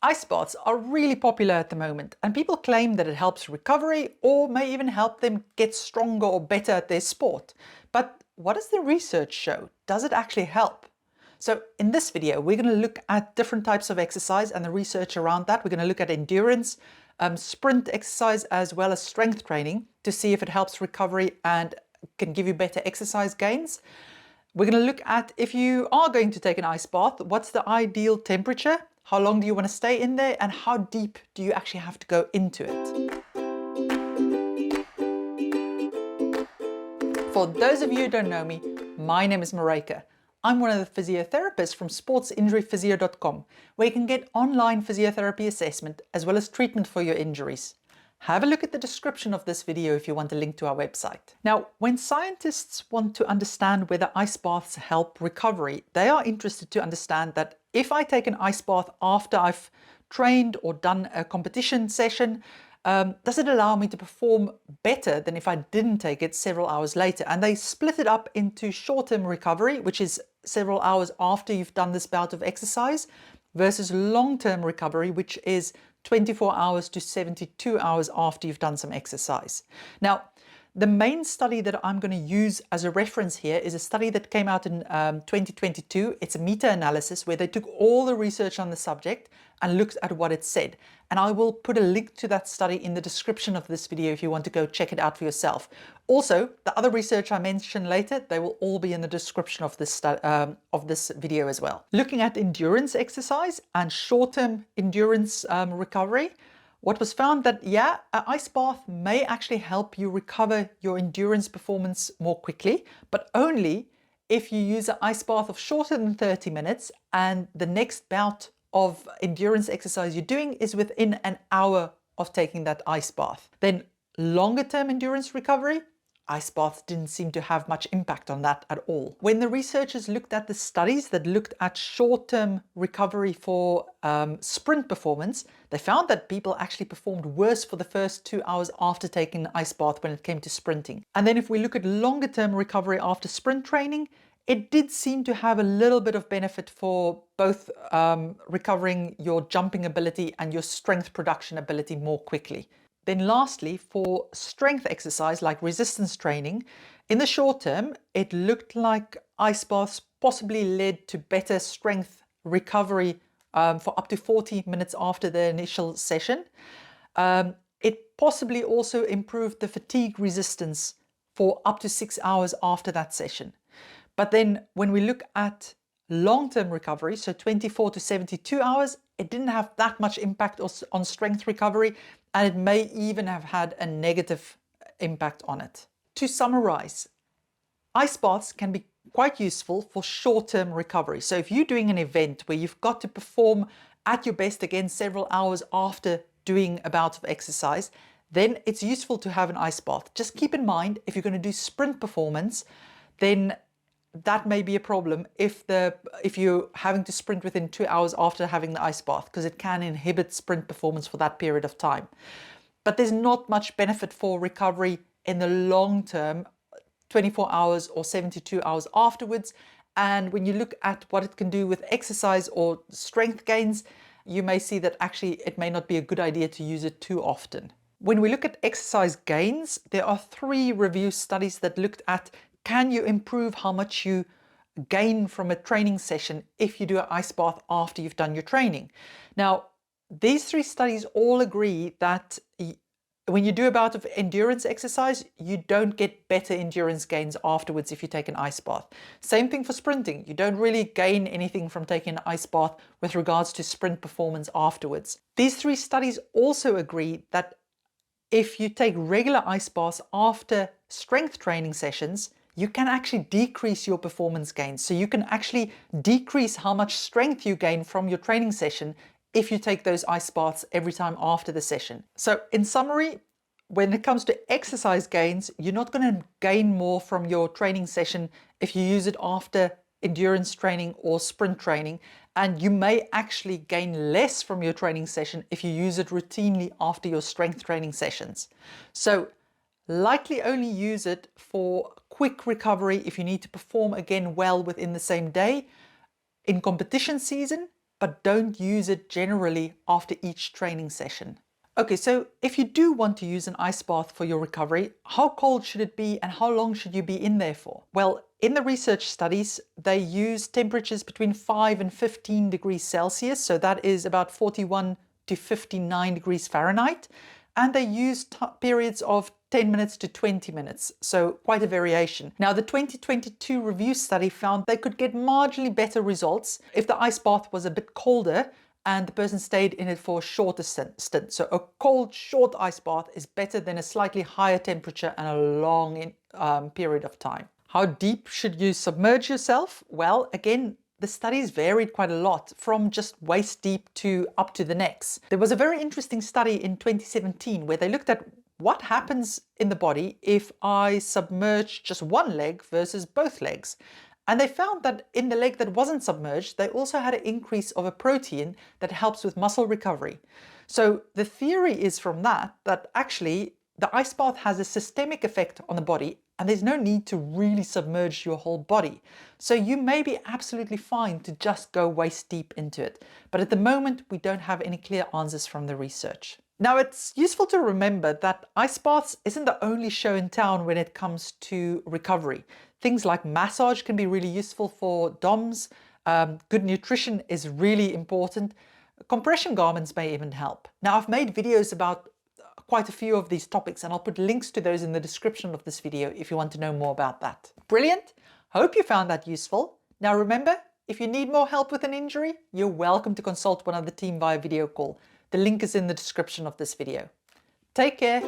Ice baths are really popular at the moment, and people claim that it helps recovery or may even help them get stronger or better at their sport. But what does the research show? Does it actually help? So in this video, we're going to look at different types of exercise and the research around that. We're going to look at endurance, sprint exercise, as well as strength training to see if it helps recovery and can give you better exercise gains. We're going to look at, if you are going to take an ice bath, what's the ideal temperature? How long do you want to stay in there, and how deep do you actually have to go into it? For those of you who don't know me, my name is Maryke. I'm one of the physiotherapists from sportsinjuryphysio.com, where you can get online physiotherapy assessment as well as treatment for your injuries. Have a look at the description of this video if you want a link to our website. Now, when scientists want to understand whether ice baths help recovery, they are interested to understand that if I take an ice bath after I've trained or done a competition session, does it allow me to perform better than if I didn't take it several hours later? And they split it up into short-term recovery, which is several hours after you've done this bout of exercise, versus long-term recovery, which is 24 hours to 72 hours after you've done some exercise. Now, the main study that I'm going to use as a reference here is a study that came out in 2022. It's a meta-analysis where they took all the research on the subject and looked at what it said. And I will put a link to that study in the description of this video if you want to go check it out for yourself. Also, the other research I mention later, they will all be in the description of this video as well. Looking at endurance exercise and short-term endurance recovery, what was found that, yeah, an ice bath may actually help you recover your endurance performance more quickly, but only if you use an ice bath of shorter than 30 minutes and the next bout of endurance exercise you're doing is within an hour of taking that ice bath. Then longer term endurance recovery, ice baths didn't seem to have much impact on that at all. When the researchers looked at the studies that looked at short-term recovery for sprint performance, they found that people actually performed worse for the first 2 hours after taking an ice bath when it came to sprinting. And then if we look at longer-term recovery after sprint training, it did seem to have a little bit of benefit for both recovering your jumping ability and your strength production ability more quickly. Then lastly, for strength exercise like resistance training, in the short term, it looked like ice baths possibly led to better strength recovery for up to 40 minutes after the initial session. It possibly also improved the fatigue resistance for up to 6 hours after that session. But then when we look at long-term recovery, so 24 to 72 hours, it didn't have that much impact on strength recovery, and it may even have had a negative impact on it. To summarize, ice baths can be quite useful for short-term recovery. So if you're doing an event where you've got to perform at your best again several hours after doing a bout of exercise, then it's useful to have an ice bath. Just keep in mind, if you're going to do sprint performance, then that may be a problem if you're having to sprint within 2 hours after having the ice bath, because it can inhibit sprint performance for that period of time. But there's not much benefit for recovery in the long term, 24 hours or 72 hours afterwards. And when you look at what it can do with exercise or strength gains, you may see that actually it may not be a good idea to use it too often. When we look at exercise gains, there are 3 review studies that looked at, can you improve how much you gain from a training session if you do an ice bath after you've done your training? Now, these 3 studies all agree that when you do a bout of endurance exercise, you don't get better endurance gains afterwards if you take an ice bath. Same thing for sprinting. You don't really gain anything from taking an ice bath with regards to sprint performance afterwards. These 3 studies also agree that if you take regular ice baths after strength training sessions, you can actually decrease your performance gains. So you can actually decrease how much strength you gain from your training session if you take those ice baths every time after the session. So in summary, when it comes to exercise gains, you're not going to gain more from your training session if you use it after endurance training or sprint training, and you may actually gain less from your training session if you use it routinely after your strength training sessions. So likely only use it for quick recovery if you need to perform again well within the same day in competition season, but don't use it generally after each training session. Okay, so if you do want to use an ice bath for your recovery, how cold should it be and how long should you be in there for? Well, in the research studies, they use temperatures between 5 and 15 degrees Celsius, so that is about 41 to 59 degrees Fahrenheit, and they use periods of 10 minutes to 20 minutes, so quite a variation. Now, the 2022 review study found they could get marginally better results if the ice bath was a bit colder and the person stayed in it for a shorter stint. So a cold, short ice bath is better than a slightly higher temperature and a long period of time. How deep should you submerge yourself? Well, again, the studies varied quite a lot, from just waist deep to up to the necks. There was a very interesting study in 2017 where they looked at what happens in the body if I submerge just one leg versus both legs. And they found that in the leg that wasn't submerged, they also had an increase of a protein that helps with muscle recovery. So the theory is from that actually the ice bath has a systemic effect on the body and there's no need to really submerge your whole body. So you may be absolutely fine to just go waist deep into it. But at the moment, we don't have any clear answers from the research. Now, it's useful to remember that ice baths isn't the only show in town when it comes to recovery. Things like massage can be really useful for DOMs. Good nutrition is really important. Compression garments may even help. Now, I've made videos about quite a few of these topics and I'll put links to those in the description of this video if you want to know more about that. Brilliant! Hope you found that useful. Now remember, if you need more help with an injury, you're welcome to consult one of the team via video call. The link is in the description of this video. Take care!